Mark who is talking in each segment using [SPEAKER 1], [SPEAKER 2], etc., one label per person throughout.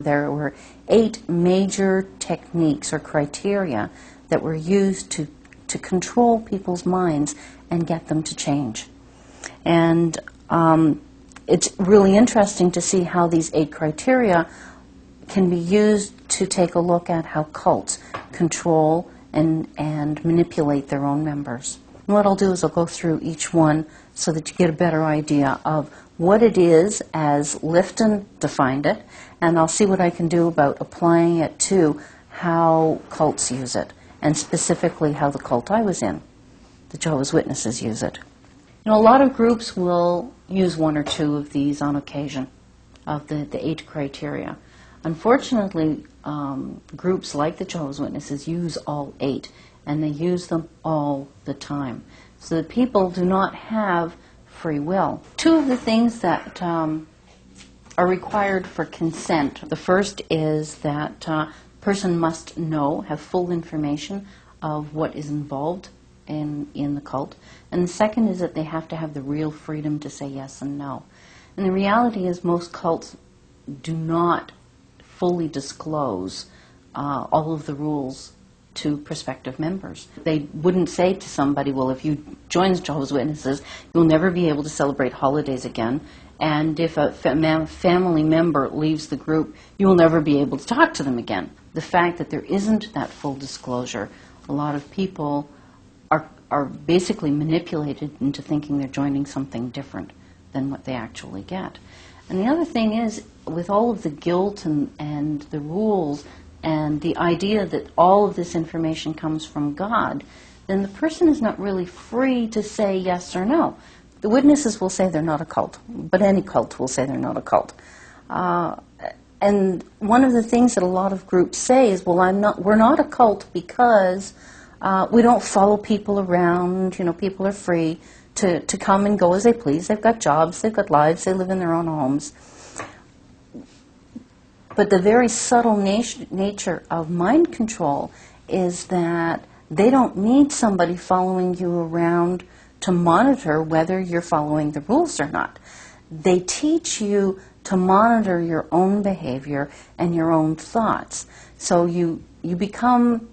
[SPEAKER 1] There were 8 major techniques or criteria that were used to control people's minds and get them to change. And it's really interesting to see how these 8 criteria can be used to take a look at how cults control and manipulate their own members. And what I'll do is I'll go through each one so that you get a better idea of what it is as Lifton defined it, and I'll see what I can do about applying it to how cults use it, and specifically how the cult I was in, the Jehovah's Witnesses, use it. You know, a lot of groups will use 1 or 2 of these on occasion, of the 8 criteria. Unfortunately, groups like the Jehovah's Witnesses use all 8, and they use them all the time. So that people do not have free will. 2 of the things that are required for consent. The first is that a person must have full information of what is involved in the cult. And the second is that they have to have the real freedom to say yes and no. And the reality is most cults do not fully disclose all of the rules to prospective members. They wouldn't say to somebody, well, if you join the Jehovah's Witnesses, you'll never be able to celebrate holidays again, and if a family member leaves the group, you will never be able to talk to them again. The fact that there isn't that full disclosure, a lot of people are basically manipulated into thinking they're joining something different than what they actually get. And the other thing is, with all of the guilt and the rules and the idea that all of this information comes from God, then the person is not really free to say yes or no. The witnesses will say they're not a cult, but any cult will say they're not a cult. And one of the things that a lot of groups say is, well, we're not a cult because we don't follow people around. You know, people are free to come and go as they please. They've got jobs, they've got lives, they live in their own homes. But the very subtle nature of mind control is that they don't need somebody following you around to monitor whether you're following the rules or not. They teach you to monitor your own behavior and your own thoughts. So you become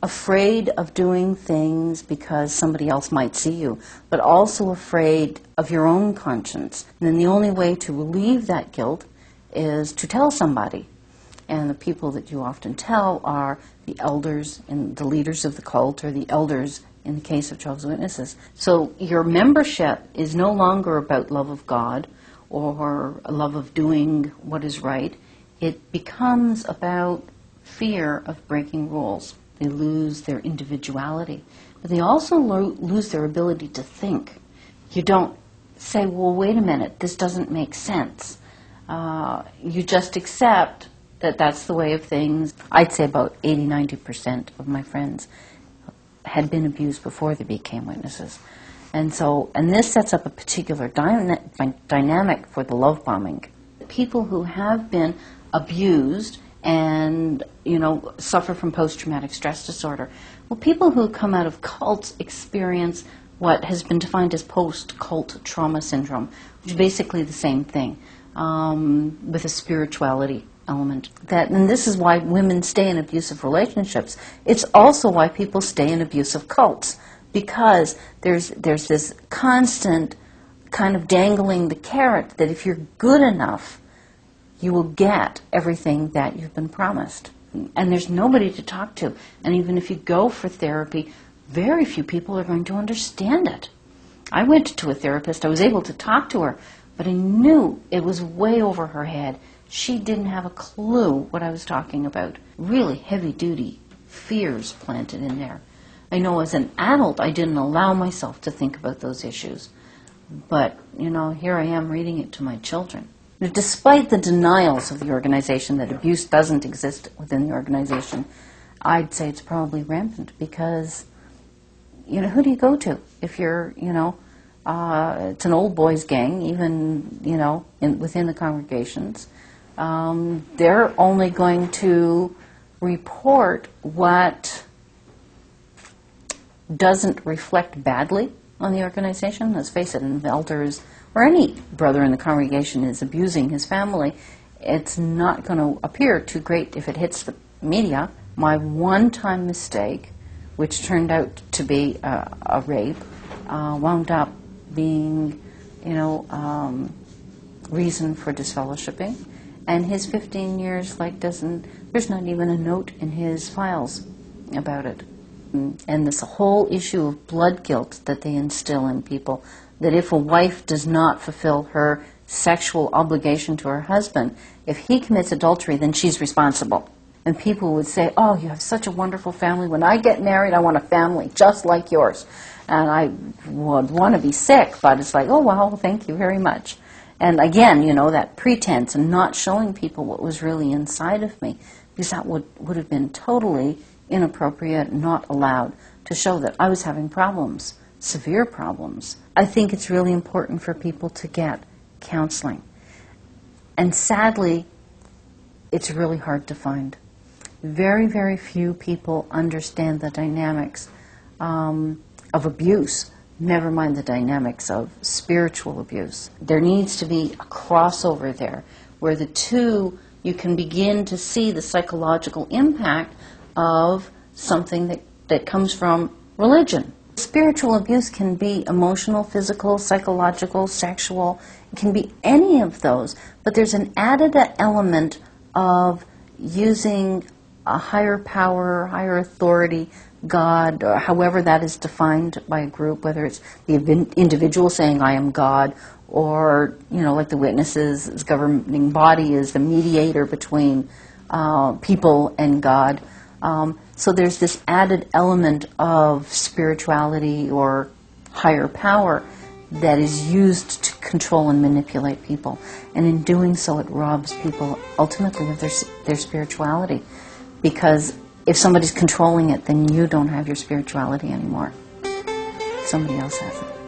[SPEAKER 1] afraid of doing things because somebody else might see you, but also afraid of your own conscience. And then the only way to relieve that guilt is to tell somebody. And the people that you often tell are the elders and the leaders of the cult, or the elders in the case of Jehovah's Witnesses. So your membership is no longer about love of God or a love of doing what is right. It becomes about fear of breaking rules. They lose their individuality. But they also lose their ability to think. You don't say, well, wait a minute, this doesn't make sense. You just accept that that's the way of things. I'd say about 80–90% of my friends had been abused before they became witnesses. And this sets up a particular dynamic for the love bombing. People who have been abused and, suffer from post-traumatic stress disorder. Well, people who come out of cults experience what has been defined as post-cult trauma syndrome, which is basically the same thing, with a spirituality element. And this is why women stay in abusive relationships. It's also why people stay in abusive cults, because there's this constant kind of dangling the carrot that if you're good enough, you will get everything that you've been promised. And there's nobody to talk to. And even if you go for therapy, very few people are going to understand it. I went to a therapist. I was able to talk to her, but I knew it was way over her head. She didn't have a clue what I was talking about. Really heavy-duty fears planted in there. I know as an adult I didn't allow myself to think about those issues. But, here I am reading it to my children. Despite the denials of the organization that abuse doesn't exist within the organization, I'd say it's probably rampant because, who do you go to? If you're, it's an old boys gang, even, within the congregations. They're only going to report what doesn't reflect badly on the organization. Let's face it, an elder or any brother in the congregation is abusing his family, it's not going to appear too great if it hits the media. My one-time mistake, which turned out to be a rape, wound up being, reason for disfellowshipping. And his 15 years, there's not even a note in his files about it. And this whole issue of blood guilt that they instill in people, that if a wife does not fulfill her sexual obligation to her husband, if he commits adultery, then she's responsible. And people would say, oh, you have such a wonderful family. When I get married, I want a family just like yours. And I would want to be sick, but it's like, oh, wow, thank you very much. And again, that pretense and not showing people what was really inside of me, because that would have been totally inappropriate, not allowed, to show that I was having problems, severe problems. I think it's really important for people to get counseling. And sadly, it's really hard to find. Very, very few people understand the dynamics of abuse, never mind the dynamics of spiritual abuse. There needs to be a crossover there, where the two, you can begin to see the psychological impact of something that comes from religion. Spiritual abuse can be emotional, physical, psychological, sexual. It can be any of those, but there's an added element of using a higher power, higher authority, God, or however that is defined by a group, whether it's the individual saying, I am God, or, like the witnesses, the governing body is the mediator between people and God. So there's this added element of spirituality or higher power that is used to control and manipulate people. And in doing so, it robs people ultimately of their spirituality. Because if somebody's controlling it, then you don't have your spirituality anymore. Somebody else has it.